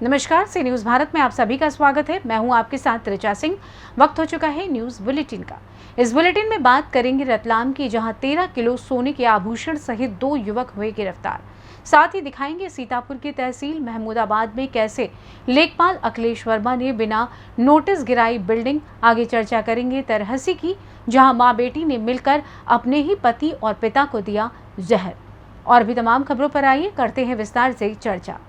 नमस्कार, सी न्यूज़ भारत में आप सभी का स्वागत है। मैं हूं आपके साथ ऋचा सिंह। वक्त हो चुका है न्यूज़ बुलेटिन का। इस बुलेटिन में बात करेंगे रतलाम की, जहां 13 किलो सोने के आभूषण सहित 2 युवक हुए गिरफ्तार। साथ ही दिखाएंगे सीतापुर की तहसील महमूदाबाद में कैसे लेखपाल अखिलेश वर्मा ने बिना नोटिस गिराई बिल्डिंग। आगे चर्चा करेंगे तरहसी की, जहां माँ बेटी ने मिलकर अपने ही पति और पिता को दिया जहर। और भी तमाम खबरों पर आइए करते हैं विस्तार से चर्चा।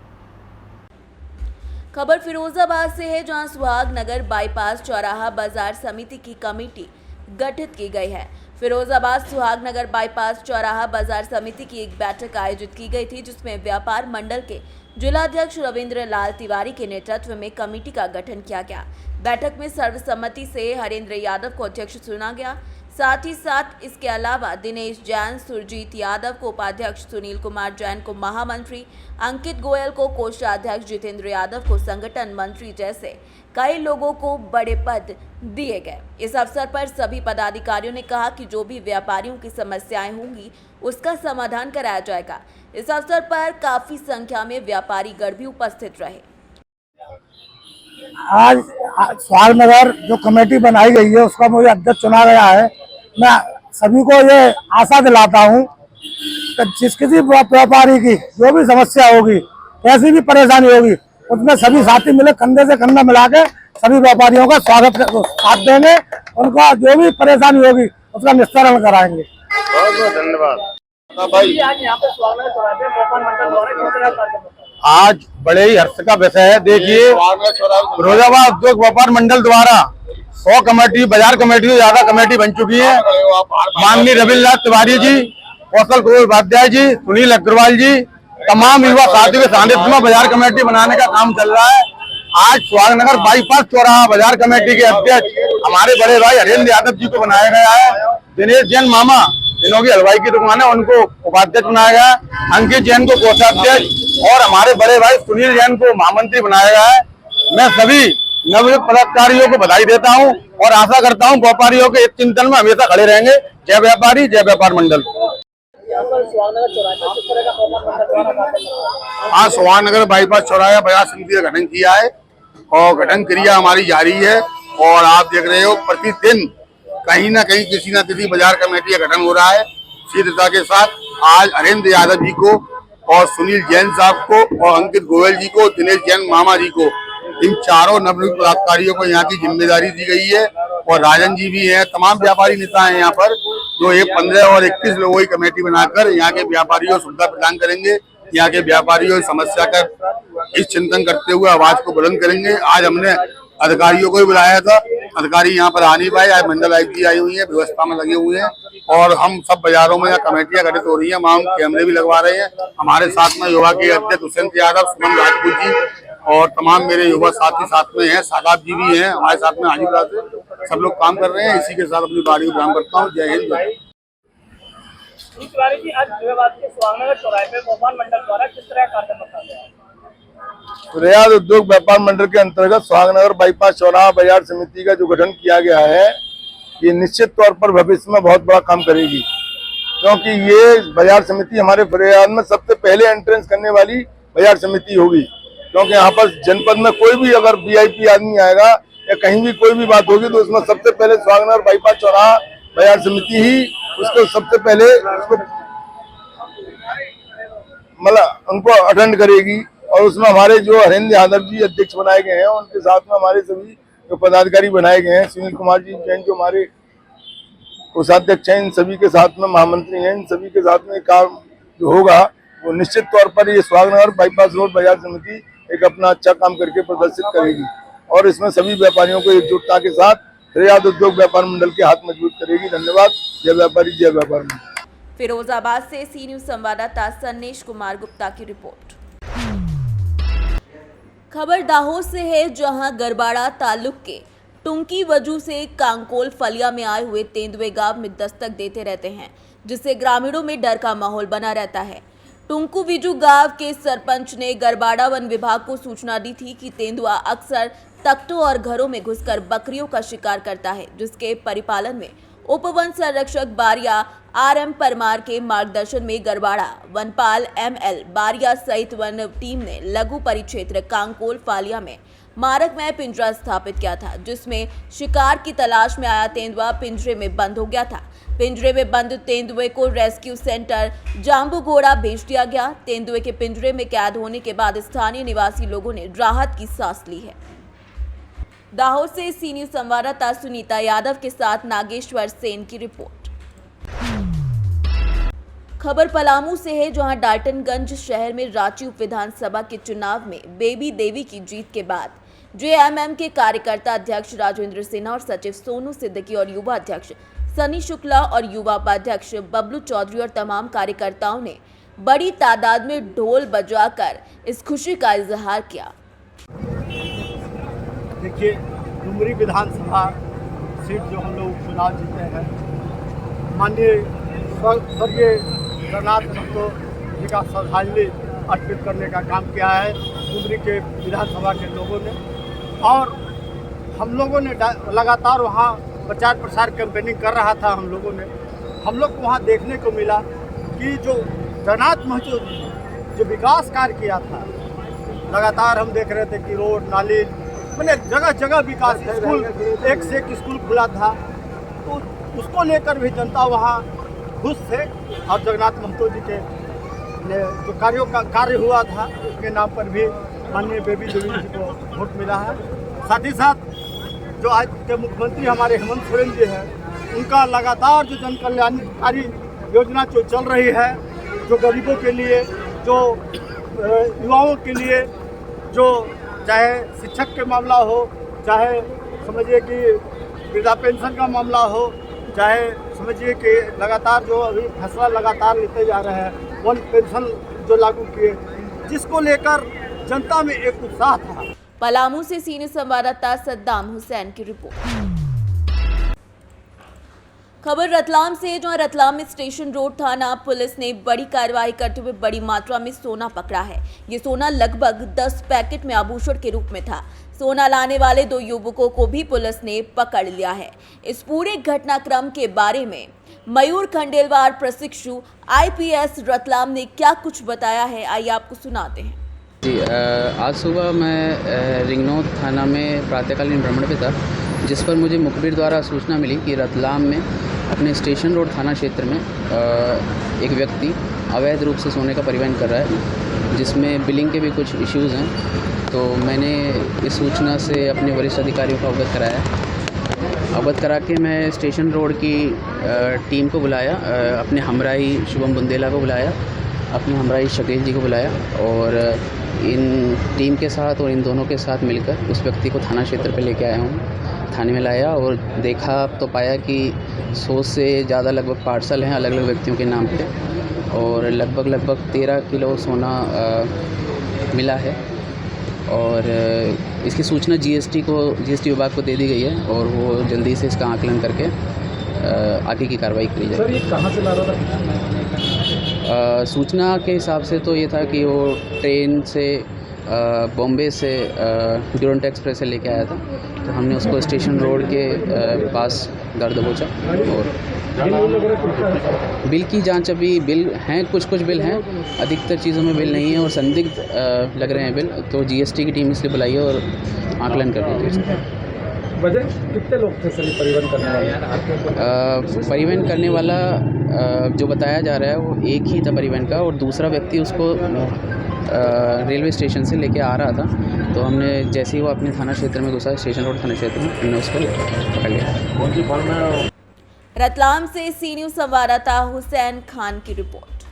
खबर फिरोजाबाद से है, जहां सुहाग नगर बाईपास चौराहा बाजार समिति की कमेटी गठित की गई है। फिरोजाबाद सुहाग नगर बाईपास चौराहा बाजार समिति की एक बैठक आयोजित की गई थी, जिसमें व्यापार मंडल के जिलाध्यक्ष रविंद्र लाल तिवारी के नेतृत्व में कमेटी का गठन किया गया। बैठक में सर्वसम्मति से हरेंद्र यादव को अध्यक्ष चुना गया। साथ ही साथ इसके अलावा दिनेश जैन, सुरजीत यादव को उपाध्यक्ष, सुनील कुमार जैन को महामंत्री, अंकित गोयल को कोषाध्यक्ष, जितेंद्र यादव को संगठन मंत्री जैसे कई लोगों को बड़े पद दिए गए। इस अवसर पर सभी पदाधिकारियों ने कहा कि जो भी व्यापारियों की समस्याएं होंगी उसका समाधान कराया जाएगा। इस अवसर पर काफी संख्या में व्यापारी गण भी उपस्थित रहे। आज सुहाग नगर जो कमेटी बनाई गई है उसका मुझे अध्यक्ष चुना गया है। मैं सभी को ये आशा दिलाता हूँ कि जिस किसी व्यापारी की जो भी समस्या होगी, कैसी भी परेशानी होगी, उसमें सभी साथी मिले कंधे से कंधा मिला के सभी व्यापारियों का साथ देंगे। उनको जो भी परेशानी होगी उसका निस्तारण कराएंगे। बहुत बहुत धन्यवाद। भाई आज यहाँ पे सुहाग नगर चौराहे पे व्यापार मंडल द्वारा किस तरह का कार्यक्रम होता है? आज बड़े ही हर्ष का विषय है। देखिए, फिरोजाबाद उद्योग व्यापार मंडल द्वारा 100 कमेटी, बाजार कमेटी से ज्यादा कमेटी बन चुकी है। माननीय रविंद्र तिवारी जी, कौशल उपाध्याय जी, सुनील अग्रवाल जी, तमाम युवा साथियों के सानिध्य में बाजार कमेटी बनाने का काम चल रहा है। आज सुहाग नगर बाईपास चौराहा बाजार कमेटी के अध्यक्ष हमारे बड़े भाई हरेंद्र यादव जी को बनाया गया है। दिनेश जैन मामा, जिन्हों की हलवाई की दुकान है, उनको उपाध्यक्ष बनाया गया है। अंकित जैन को कोषाध्यक्ष और हमारे बड़े भाई सुनील जैन को महामंत्री बनाया गया है। मैं सभी नवनियुक्त पदाधिकारियों को बधाई देता हूं और आशा करता हूं व्यापारियों के चिंतन में हमेशा खड़े रहेंगे। जय व्यापारी, जय व्यापार मंडल। यहाँ पर सुहाग नगर चौराहे पे किस तरह का व्यापार मंडल द्वारा कार्यक्रम होता है? आज सुहाग नगर बाईपास चौराहा बाजार समिति का गठन किया है और गठन क्रिया हमारी जारी है। और आप देख रहे हो प्रतिदिन कहीं ना कहीं किसी न किसी बाजार कमेटी का गठन हो रहा है। शीघ्रता के साथ आज हरेंद्र यादव जी को और सुनील जैन साहब को और अंकित गोयल जी को, दिनेश जैन मामा जी को, इन चारों नवनियुक्त पदाधिकारियों को यहाँ की जिम्मेदारी दी गई है। और राजन जी भी हैं, तमाम व्यापारी नेता हैं यहाँ पर, जो ये 15 और 21 लोगों की कमेटी बनाकर यहाँ के व्यापारियों को सुविधा प्रदान करेंगे। यहाँ के व्यापारियों की समस्या का इस चिंतन करते हुए आवाज को बुलंद करेंगे। आज हमने अधिकारियों को भी बुलाया था, अधिकारी यहाँ पर आ नहीं पाए। आज मंडल आयुक्त जी आई हुई है, व्यवस्था में लगे हुए हैं और हम सब बाजारों में यहाँ कमेटियां गठित हो रही हैं। वहाँ हम कैमरे भी लगवा रहे हैं। हमारे साथ में युवा के अध्यक्ष हुसैन यादव, सुमन राजपूत जी और तमाम मेरे युवा साथी साथ में हैं। सादाब जी भी हैं हमारे साथ में, हाजीपुरा से सब लोग काम कर रहे हैं। इसी के साथ अपनी बारी को विराम करता हूँ। जय हिंद। तिवारी जी, आज फिरोजाबाद के सुहाग नगर चौराहे पे व्यापार मंडल द्वारा किस तरह का कार्यक्रम होता है? फिरोजाबाद उद्योग व्यापार मंडल के अंतर्गत सुहाग नगर बाईपास चौराहा बाजार समिति का जो गठन किया गया है, ये निश्चित तौर पर भविष्य में बहुत बड़ा काम करेगी, क्योंकि ये बाजार समिति हमारे फिरोजाबाद में सबसे पहले एंट्रेंस करने वाली बाजार समिति होगी। क्योंकि यहाँ पर जनपद में कोई भी अगर वीआईपी आदमी आएगा या कहीं भी कोई भी बात होगी तो उसमें सबसे पहले सुहाग नगर बाईपास चौराहा बाजार समिति ही उसको सबसे पहले मतलब उनको अटेंड करेगी। और उसमें हमारे जो हरेंद्र यादव जी अध्यक्ष बनाए गए हैं, उनके साथ में हमारे सभी जो पदाधिकारी बनाए गए हैं, सुनील कुमार जी जैन जो हमारे कोषाध्यक्ष हैं, इन सभी के साथ में महामंत्री हैं, इन सभी के साथ में काम जो होगा वो निश्चित तौर पर ये सुहाग नगर बाईपास रोड बाजार समिति एक अपना अच्छा काम करके प्रदर्शित करेगी। और इसमें सभी व्यापारियों को एकजुटता के साथ फिरोजाबाद उद्योग व्यापार मंडल के हाथ मजबूत करेगी। धन्यवाद। जय व्यापारी, जय व्यापार मंडल। फिरोजाबाद से सी न्यूज़ संवाददाता सन्नेश कुमार गुप्ता की रिपोर्ट। खबर दाहोद से है, जहां गरबाड़ा तालुक के टुंकी वजू से कांकोल फलिया में आए हुए तेंदुए गांव में दस्तक देते रहते हैं, जिससे ग्रामीणों में डर का माहौल बना रहता है। टुंकू विजू गांव के सरपंच ने गरबाड़ा वन विभाग को सूचना दी थी कि तेंदुआ अक्सर तख्तों और घरों में घुसकर बकरियों का शिकार करता है, जिसके परिपालन में उप वन संरक्षक बारिया RM परमार के मार्गदर्शन में गरवाड़ा वनपाल ML बारिया सहित वन टीम ने लघु परिक्षेत्र कांकोल फालिया में मारक में पिंजरा स्थापित किया था, जिसमें शिकार की तलाश में आया तेंदुआ पिंजरे में बंद हो गया था। पिंजरे में बंद तेंदुए को रेस्क्यू सेंटर जाम्बूगोड़ा भेज दिया गया। तेंदुए के पिंजरे में कैद होने के बाद स्थानीय निवासी लोगों ने राहत की सांस ली है। दाहोद से सी न्यूज संवाददाता सुनीता यादव के साथ नागेश्वर सेन की रिपोर्ट। खबर पलामू से है, जहां डाल्टनगंज शहर में रांची उप विधानसभा के चुनाव में बेबी देवी की जीत के बाद JMM के कार्यकर्ता अध्यक्ष राजेंद्र सिन्हा और सचिव सोनू सिद्दीकी और युवा अध्यक्ष सनी शुक्ला और युवा उपाध्यक्ष बबलू चौधरी और तमाम कार्यकर्ताओं ने बड़ी तादाद में ढोल बजाकर इस खुशी का इजहार किया। देखिए, डुमरी विधानसभा सीट जो हम लोग चुनाव जीते हैं, माननीय स्वर्गीय जगन्नाथ महतो जी का श्रद्धांजलि अर्पित करने का काम किया है डुमरी के विधानसभा के लोगों ने। और हम लोगों ने लगातार वहाँ प्रचार प्रसार कैंपेनिंग कर रहा था। हम लोग को वहाँ देखने को मिला कि जो जगन्नाथ महतो जो विकास कार्य किया था, लगातार हम देख रहे थे कि रोड नाली मैंने जगह जगह विकास, स्कूल एक से एक स्कूल खुला था, तो उसको लेकर भी जनता वहाँ खुश थे। और जगन्नाथ महतो जी के जो कार्य हुआ था, उसके नाम पर भी माननीय बेबी देवी जी को वोट मिला है। साथ ही साथ जो आज के मुख्यमंत्री हमारे हेमंत सोरेन जी हैं, उनका लगातार जो जन कल्याणकारी योजना जो चल रही है, जो गरीबों के लिए, जो युवाओं के लिए, जो चाहे शिक्षक के मामला हो, चाहे समझिए कि वृद्धा पेंशन का मामला हो, चाहे समझिए कि लगातार जो अभी फैसला लगातार लेते जा रहे हैं, वन पेंशन जो लागू किए, जिसको लेकर जनता में एक उत्साह था। पलामू से सीनियर संवाददाता सद्दाम हुसैन की रिपोर्ट। खबर रतलाम से, जहां रतलाम में स्टेशन रोड थाना पुलिस ने बड़ी कार्रवाई करते हुए बड़ी मात्रा में सोना पकड़ा है। ये सोना लगभग 10 पैकेट में आभूषण के रूप में था। सोना लाने वाले 2 युवकों को भी पुलिस ने पकड़ लिया है। इस पूरे घटनाक्रम के बारे में मयूर खंडेलवाल प्रशिक्षु IPS रतलाम ने क्या कुछ बताया है, आइए आपको सुनाते हैं। जी, आज सुबह मैं रिंगनौद थाना में प्रातःकालीन भ्रमण पे था, जिस पर मुझे मुखबिर द्वारा सूचना मिली कि रतलाम में अपने स्टेशन रोड थाना क्षेत्र में एक व्यक्ति अवैध रूप से सोने का परिवहन कर रहा है, जिसमें बिलिंग के भी कुछ इश्यूज़ हैं। तो मैंने इस सूचना से अपने वरिष्ठ अधिकारियों को अवगत करा के मैं स्टेशन रोड की टीम को बुलाया, अपने हमराही शुभम बुंदेला को बुलाया, अपने हमराही शकील जी को बुलाया और इन टीम के साथ और इन दोनों के साथ मिलकर उस व्यक्ति को थाना क्षेत्र पे लेके आया हूँ। थाने में लाया और देखा तो पाया कि 100 से ज़्यादा लगभग पार्सल हैं अलग अलग व्यक्तियों के नाम पे और लगभग 13 किलो सोना मिला है। और इसकी सूचना GST विभाग को दे दी गई है और वो जल्दी से इसका आकलन करके आगे की कार्रवाई करी जाएगी। सर, ये कहाँ से ला रहा था? सूचना के हिसाब से तो ये था कि वो ट्रेन से बॉम्बे से ड्यूरंट एक्सप्रेस से लेके आया था, तो हमने उसको स्टेशन रोड के पास दर दबोचा। और बिल की जांच, अभी बिल हैं, कुछ बिल हैं, अधिकतर चीज़ों में बिल नहीं है और संदिग्ध लग रहे हैं बिल, तो GST की टीम इसलिए बुलाई है और आकलन कर रही है। वजह कितने लोग थे सर परिवहन करने वाले? परिवहन करने वाला जो बताया जा रहा है वो एक ही था परिवहन का, और दूसरा व्यक्ति उसको रेलवे स्टेशन से लेके आ रहा था। तो हमने जैसे ही वो अपने थाना क्षेत्र में घुसा, स्टेशन रोड थाना क्षेत्र में, हमने उसको पकड़ लिया। रतलाम से सी न्यूज संवाददाता हुसैन खान की रिपोर्ट।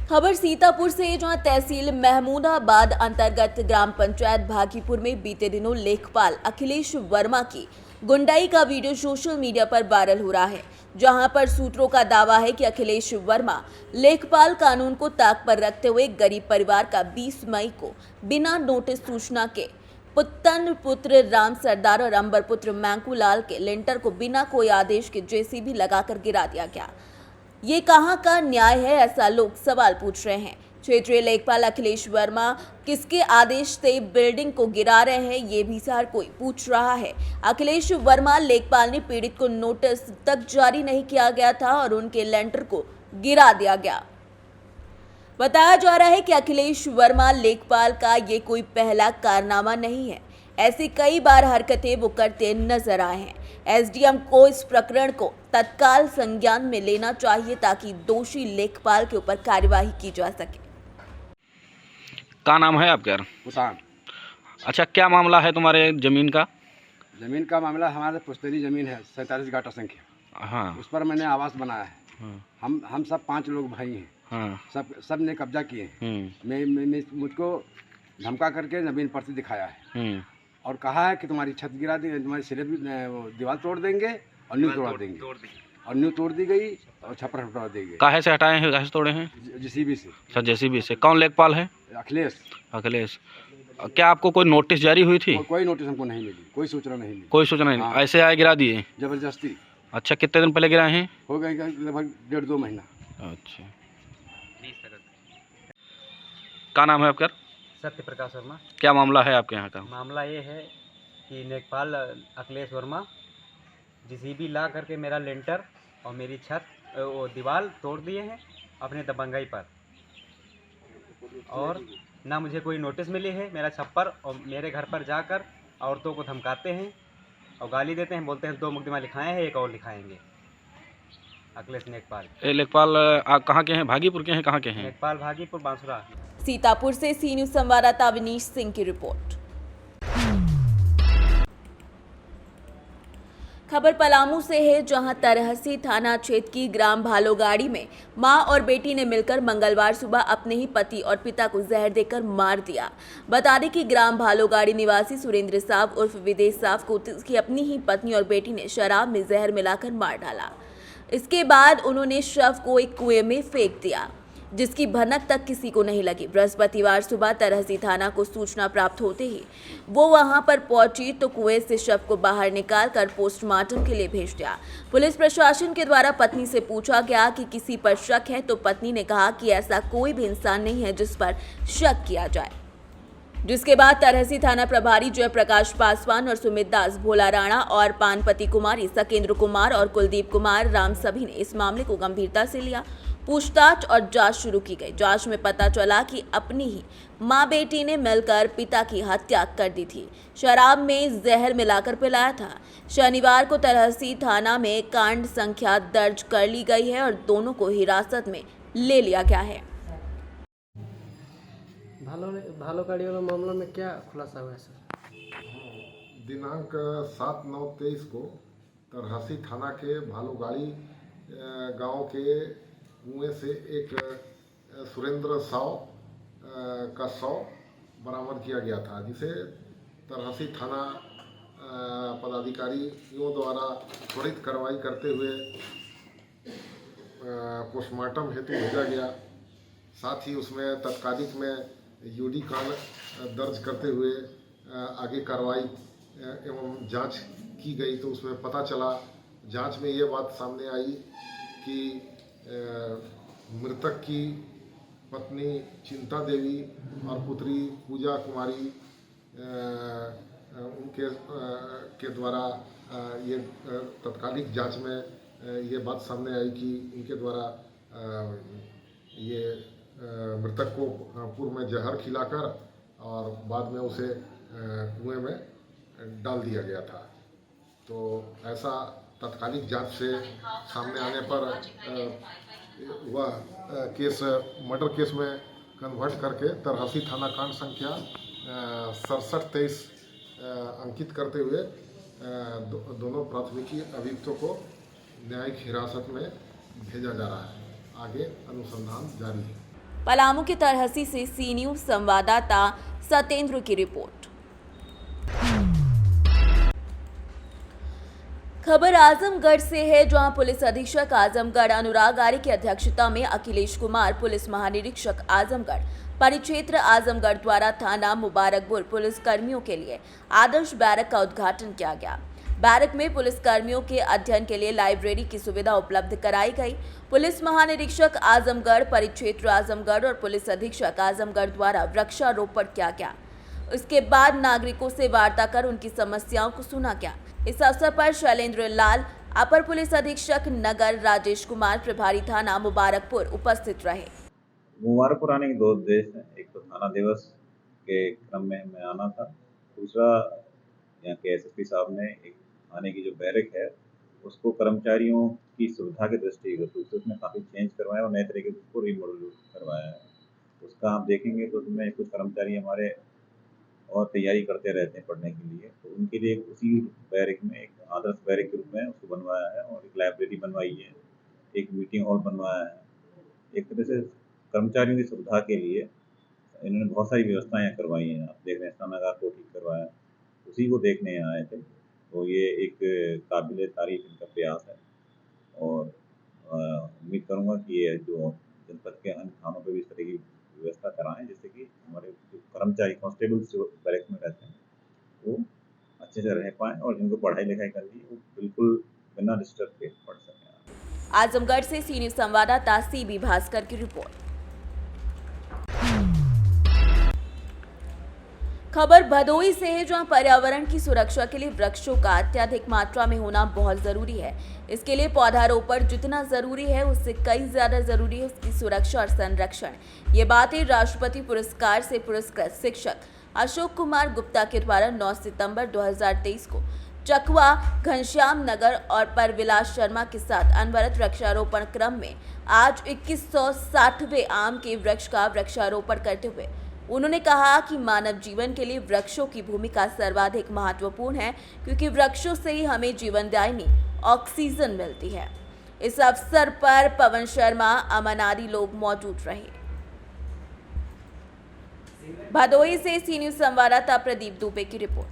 खबर सीतापुर से, जहां तहसील महमूदाबाद अंतर्गत ग्राम पंचायत भागीपुर में बीते दिनों लेखपाल अखिलेश वर्मा की गुंडाई का वीडियो सोशल मीडिया पर वायरल हो रहा है, जहां पर सूत्रों का दावा है कि अखिलेश वर्मा लेखपाल कानून को ताक पर रखते हुए गरीब परिवार का 20 मई को बिना नोटिस सूचना के पुत्तन पुत्र राम सरदार और अंबर पुत्र मैंकू लाल के लेंटर को बिना कोई आदेश के JCB लगाकर गिरा दिया गया। ये कहां का न्याय है, ऐसा लोग सवाल पूछ रहे हैं। क्षेत्रीय लेखपाल अखिलेश वर्मा किसके आदेश से बिल्डिंग को गिरा रहे हैं, ये भी हर कोई पूछ रहा है। अखिलेश वर्मा लेखपाल ने पीड़ित को नोटिस तक जारी नहीं किया गया था और उनके लेंटर को गिरा दिया गया। बताया जा रहा है कि अखिलेश वर्मा लेखपाल का ये कोई पहला कारनामा नहीं है, ऐसी कई बार हरकतें वो करते नजर आए हैं। एसडीएम को इस प्रकरण को तत्काल संज्ञान में लेना चाहिए ताकि दोषी लेखपाल के ऊपर कार्यवाही की जा सके। क्या नाम है आपका? भूटान। अच्छा, क्या मामला है तुम्हारे ज़मीन का? ज़मीन का मामला हमारे पुश्तैनी ज़मीन है 47 गाटा संख्या। हाँ। उस पर मैंने आवास बनाया है। हाँ। हम सब 5 लोग भाई हैं। हाँ। सब ने कब्जा किए हैं। मुझको धमका करके ज़मीन पर्ची दिखाया है और कहा है कि तुम्हारी छत गिरा देंगे, तुम्हारी स्लैब दीवार तोड़ देंगे और न्यू तोड़ देंगे। और न्यू तोड़ दी गई और छप्पर हटा देंगे। काहे से हटाए हैं, काहे से तोड़े हैं? जेसीबी से। अच्छा, जेसीबी से। कौन लेखपाल है? अखिलेश। अखिलेश। क्या आपको कोई नोटिस जारी हुई थी? कोई नोटिस हमको नहीं मिली, कोई सूचना नहीं मिली। कोई सूचना नहीं? हाँ। ऐसे आए गिरा दिए जबरदस्ती। अच्छा, कितने दिन पहले गिराए हैं? हो गए लगभग 1.5-2 महीना। अच्छा, क्या नाम है आपका? सत्य प्रकाश वर्मा। क्या मामला है आपके यहाँ का? मामला ये है कि लेखपाल अखिलेश वर्मा जेसीबी ला करके मेरा लेंटर और मेरी छत वो दीवार तोड़ दिए हैं अपने दबंगाई पर, और ना मुझे कोई नोटिस मिली है। मेरा छप्पर और मेरे घर पर जाकर औरतों को धमकाते हैं और गाली देते हैं, बोलते हैं 2 मुकदमा लिखाए हैं, एक और लिखाएंगे। अखिलेश लेखपाल। लेखपाल आप कहाँ के हैं? भागीपुर के हैं? कहाँ के हैं? लेखपाल भागीपुर बांसुरा। सीतापुर से सी न्यूज़ संवाददाता विनीश सिंह की रिपोर्ट। खबर पलामू से है, जहां तरहसी थाना क्षेत्र की ग्राम भालोगाड़ी में मां और बेटी ने मिलकर मंगलवार सुबह अपने ही पति और पिता को जहर देकर मार दिया। बता दें कि ग्राम भालोगाड़ी निवासी सुरेंद्र साहब उर्फ विदेश साहब को उसकी अपनी ही पत्नी और बेटी ने शराब में जहर मिलाकर मार डाला। इसके बाद उन्होंने शव को एक कुएं में फेंक दिया, जिसकी भनक तक किसी को नहीं लगी। बृहस्पतिवार सुबह तरहसी थाना को सूचना प्राप्त होते ही वो वहां पर पहुंची तो कुएं से शव को बाहर निकालकर पोस्टमार्टम के लिए भेज दिया। पुलिस प्रशासन के द्वारा पत्नी से पूछा गया कि किसी पर शक है, तो पत्नी ने कहा कि ऐसा कोई भी इंसान नहीं है जिस पर शक किया जाए। जिसके बाद तरहसी थाना प्रभारी जयप्रकाश पासवान और सुमित दास, भोला राणा और पानपति कुमारी, सकेंद्र कुमार और कुलदीप कुमार राम सभी ने इस मामले को गंभीरता से लिया। पूछताछ और जांच शुरू की गई। जांच में पता चला कि अपनी ही मां बेटी ने मिलकर पिता की हत्या कर दी थी, शराब में जहर मिलाकर पिलाया था। शनिवार को तरहसी थाना में कांड संख्या दर्ज कर ली गई है और दोनों को हिरासत में ले लिया गया है। भालोगाड़ी वाला मामला में क्या खुलासा हुआ है सर? दिनांक 7/9/23 को तरहसी थाना के भालोगाड़ी गांव के कुएं से एक सुरेंद्र साव का शव बरामद किया गया था, जिसे तरहसी थाना पदाधिकारियों द्वारा त्वरित कार्रवाई करते हुए पोस्टमार्टम हेतु भेजा गया। साथ ही उसमें तत्कालिक में यूडी कांड दर्ज करते हुए आगे कार्रवाई एवं जांच की गई। तो उसमें पता चला, जांच में ये बात सामने आई कि मृतक की पत्नी चिंता देवी और पुत्री पूजा कुमारी उनके के द्वारा ये तत्कालिक जांच में ये बात सामने आई कि इनके द्वारा ये मृतक को पूर्व में जहर खिलाकर और बाद में उसे कुएं में डाल दिया गया था। तो ऐसा तत्कालिक जांच से सामने आने पर वह केस मर्डर केस में कन्वर्ट करके तरहसी थाना कांड संख्या 6723 अंकित करते हुए दोनों प्राथमिकी अभियुक्तों को न्यायिक हिरासत में भेजा जा रहा है। आगे अनुसंधान जारी है। पलामू की तरहसी से सी न्यूज़ संवाददाता सत्येंद्र की रिपोर्ट। खबर आजमगढ़ से है, जहां पुलिस अधीक्षक आजमगढ़ अनुराग आर्य की अध्यक्षता में अखिलेश कुमार, पुलिस महानिरीक्षक आजमगढ़ परिक्षेत्र आजमगढ़ द्वारा थाना मुबारकपुर पुलिस कर्मियों के लिए आदर्श बैरक का उद्घाटन किया गया। बैरक में पुलिस कर्मियों के अध्ययन के लिए लाइब्रेरी की सुविधा उपलब्ध कराई गई। पुलिस महानिरीक्षक आजमगढ़, परिक्षेत्र आजमगढ़ और पुलिस अधीक्षक आजमगढ़ द्वारा वृक्षारोपण किया गया। उसके बाद नागरिकों से वार्ता कर उनकी समस्याओं को सुना गया। इस अवसर पर शैलेंद्र लाल, अपर पुलिस अधीक्षक नगर, राजेश कुमार, प्रभारी थाना मुबारकपुर उपस्थित रहे। मुबारकपुर आने के दो उद्देश्य हैं। एक तो थाना दिवस के क्रम में हमें आना था, दूसरा यहाँ के एसएसपी साहब ने एक थाने की जो बैरक है उसको कर्मचारियों की सुविधा के दृष्टिगत रूप से उसमें काफ़ी चेंज करवाया और नए तरीके से उसको रीमॉडल करवाया है। उसका आप देखेंगे तो उसमें कुछ कर्मचारी हमारे और तैयारी करते रहते हैं पढ़ने के लिए, तो उनके लिए उसी बैरक में एक आदर्श बैरक के रूप में उसको बनवाया है और एक लाइब्रेरी बनवाई है, एक मीटिंग हॉल बनवाया है। एक तरह से कर्मचारियों की सुविधा के लिए इन्होंने बहुत सारी व्यवस्थाएं करवाई हैं। आप देख रहे हैं स्नानागार को ठीक करवाया, उसी को देखने आए थे, तो ये एक काबिल तारीफ इनका प्रयास है और उम्मीद करूँगा कि ये जो जनपद के अन्य थानों पर भी इस तरह की व्यवस्था कराएं जिससे कि हमारे जो कर्मचारी कांस्टेबल जो बैरक में रहते हैं वो अच्छे से रह पाएँ और जिनको पढ़ाई लिखाई करनी है वो बिल्कुल बिना डिस्टर्ब के पढ़ सकें। आजमगढ़ से सीनियर संवाददाता सीबी भास्कर की रिपोर्ट। खबर भदोही से है, जहां पर्यावरण की सुरक्षा के लिए वृक्षों का अत्यधिक मात्रा में होना बहुत जरूरी है। इसके लिए पौधारोपण जितना जरूरी है उससे कई ज्यादा जरूरी है उसकी सुरक्षा और संरक्षण। ये बातें राष्ट्रपति पुरस्कार से पुरस्कृत शिक्षक अशोक कुमार गुप्ता के द्वारा 9 सितंबर 2023 को चकवा, घनश्याम नगर और परविलास शर्मा के साथ अनवरत वृक्षारोपण क्रम में आज 2160वें आम के वृक्ष का वृक्षारोपण करते हुए उन्होंने कहा कि मानव जीवन के लिए वृक्षों की भूमिका सर्वाधिक महत्वपूर्ण है, क्योंकि वृक्षों से ही हमें जीवनदायिनी ऑक्सीजन मिलती है। इस अवसर पर पवन शर्मा, अमन आदि लोग मौजूद रहे। भदोही से सीनियर संवाददाता प्रदीप दुबे की रिपोर्ट।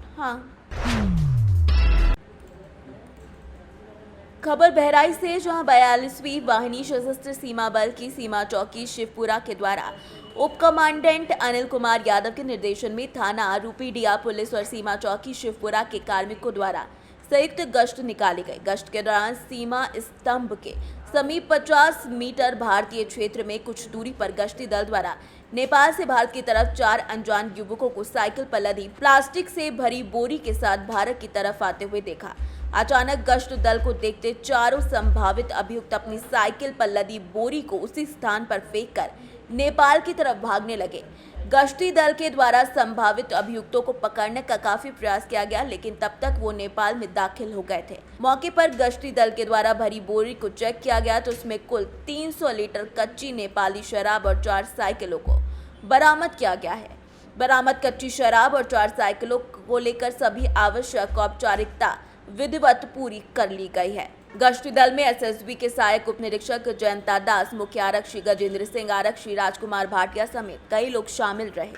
खबर बहराइच से, जहां 42वीं वाहिनी सशस्त्र सीमा बल की सीमा चौकी शिवपुरा के द्वारा उप कमांडेंट अनिल कुमार यादव के निर्देशन में थाना, रूपीडिया पुलिस और सीमा चौकी शिवपुरा के कार्मिकों द्वारा संयुक्त गश्त निकाली गई। गश्त के दौरान सीमा स्तंभ के समीप 50 मीटर भारतीय क्षेत्र में कुछ दूरी पर गश्ती दल द्वारा नेपाल से भारत की तरफ 4 अनजान युवकों को साइकिल पर लदी प्लास्टिक से भरी बोरी के साथ भारत की तरफ आते हुए देखा। अचानक गश्त दल को देखते चारों संभावित अभियुक्त अपनी साइकिल पर लदी बोरी को उसी स्थान पर फेंककर नेपाल की तरफ भागने लगे। गश्ती दल के द्वारा संभावित अभियुक्तों को पकड़ने का काफी प्रयास किया गया, लेकिन तब तक वो नेपाल में दाखिल हो गए थे। मौके पर गश्ती दल के द्वारा भरी बोरी को चेक किया गया तो उसमें कुल 300 लीटर कच्ची नेपाली शराब और 4 साइकिलों को बरामद किया गया है। बरामद कच्ची शराब और 4 साइकिलों को लेकर सभी आवश्यक औपचारिकता विधिवत पूरी कर ली गई है। गश्ती दल में एसएसबी के सहायक उप निरीक्षक जयंता दास, मुख्य आरक्षी गजेंद्र सिंह, आरक्षी राजकुमार भाटिया समेत कई लोग शामिल रहे।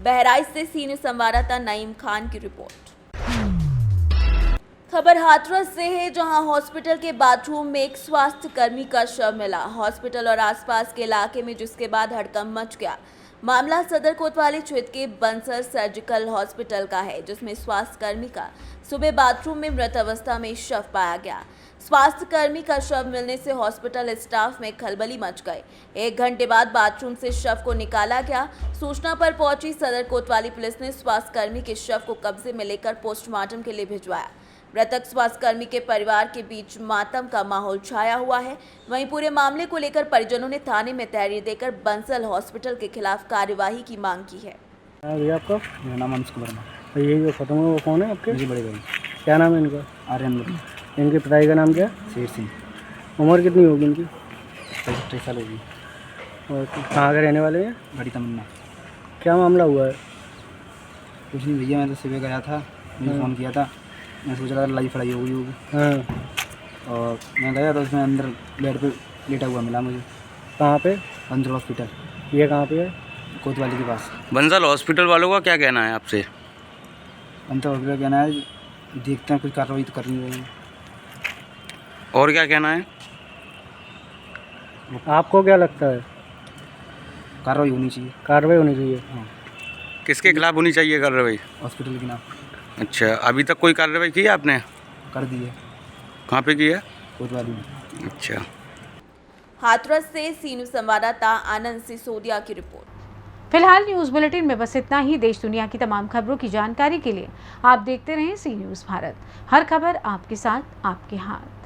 बहराइच से सीनियर संवाददाता नईम खान की रिपोर्ट। खबर हाथरस से है, जहां हॉस्पिटल के बाथरूम में एक स्वास्थ्य कर्मी का शव मिला। हॉस्पिटल और आसपास के इलाके में जिसके बाद हड़कंप मच गया। मामला सदर कोतवाली क्षेत्र के बंसल सर्जिकल हॉस्पिटल का है, जिसमें स्वास्थ्य कर्मी का सुबह बाथरूम में मृत अवस्था में शव पाया गया। स्वास्थ्य कर्मी का शव मिलने से हॉस्पिटल स्टाफ में खलबली मच गई। 1 घंटे बाद बाथरूम से शव को निकाला गया। सूचना पर पहुंची सदर कोतवाली पुलिस ने स्वास्थ्य कर्मी के शव को कब्जे में लेकर पोस्टमार्टम के लिए भिजवाया। मृतक स्वास्थ्यकर्मी के परिवार के बीच मातम का माहौल छाया हुआ है। वहीं पूरे मामले को लेकर परिजनों ने थाने में तहरीर देकर बंसल हॉस्पिटल के खिलाफ कार्यवाही की मांग की है। भैया आपका? मेरा नाम अंश कुमार है। ये जो खत्म हुआ वो कौन है आपके? जी बड़े भाई। क्या नाम है इनका? आर्यन। इनके पिताजी का नाम क्या? शेर सिंह। उम्र कितनी होगी इनकी? 25 साल होगी। और कहाँ के रहने वाले हैं? बड़ी तमन्ना। क्या मामला हुआ है? कुछ नहीं भैया, मैं तो सुबह गया था, मुझे फ़ोन किया था, मैं सोच रहा था लड़ाई फड़ाई होगी। हाँ। और मैं गया तो उसमें अंदर बेड पे लेटा हुआ मिला मुझे। कहाँ पे? बंसल हॉस्पिटल। ये कहाँ पे है? कोतवाली के पास। बंसल हॉस्पिटल वालों का क्या कहना है आपसे? बंसल हॉस्पिटल कहना है देखते हैं, कुछ कार्रवाई तो करनी है। और क्या कहना है? आपको क्या लगता है? कार्रवाई होनी चाहिए। कार्रवाई होनी चाहिए। हाँ। किसके खिलाफ होनी चाहिए कार्रवाई? हॉस्पिटल के नाम। अच्छा, अभी तक कोई कार्रवाई की है आपने? कर दिए। कहाँ पे किया? कोतवाली में। अच्छा। हाथरस से सीनू संवाददाता आनंद सिसोदिया की रिपोर्ट। फिलहाल न्यूज़ बुलेटिन में बस इतना ही। देश दुनिया की तमाम खबरों की जानकारी के लिए आप देखते रहें सी न्यूज़ भारत। हर खबर आपके साथ, आपके हाथ।